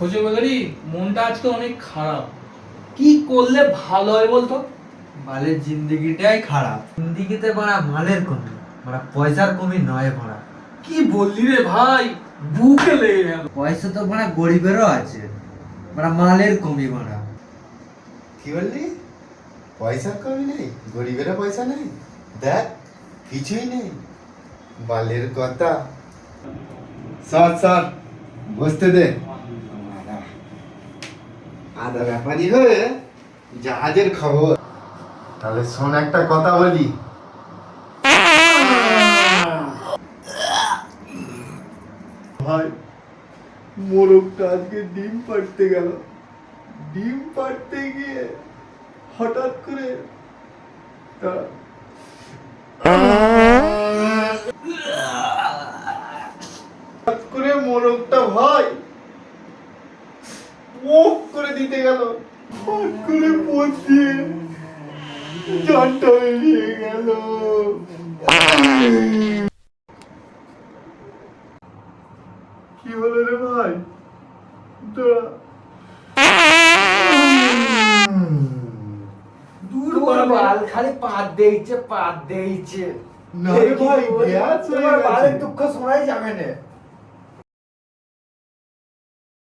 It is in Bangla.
খোঁজে বাগারি মনটা আজকে অনেক খারাপ। কি করলে ভালো হয় বলতো? মালের জিন্দিগিটাই খারাপ। জিন্দিগিতে বড়া মালের কমি, বড়া পয়সার কমি নয় বড়া। কি বললি রে ভাই, বুকে লেগে গেল। পয়সা তো বড়া গরিবেরও আছে, বড়া মালের কমি বড়া। কি বললি? পয়সার কমি নেই, গরিবেরও পয়সা নেই? দেখ কিছুই নেই, বালের কথা। স্যার স্যার বসতে দে। আদা ব্যাপারই হয়ে জাহাজের খবর। তাহলে শোন একটা কথা বলি। ভাই মোরগটা আজকে ডিম পাড়তে গেল। ডিম পাড়তে গিয়ে হঠাৎ করে হঠাৎ করে মোরগটা ভাই মুখ করে দিতে গেল, হট করে পোত দিয়ে জানটা বেরিয়ে গেল। কি হলো রে ভাই? দাঁড়া। দূর বাল, খালি পাত দেইছে পাত দেইছে। না রে ভাই, গ্যাস হয়ে গেছে। তোমার বালের দুঃখ শোনাই যাবে না।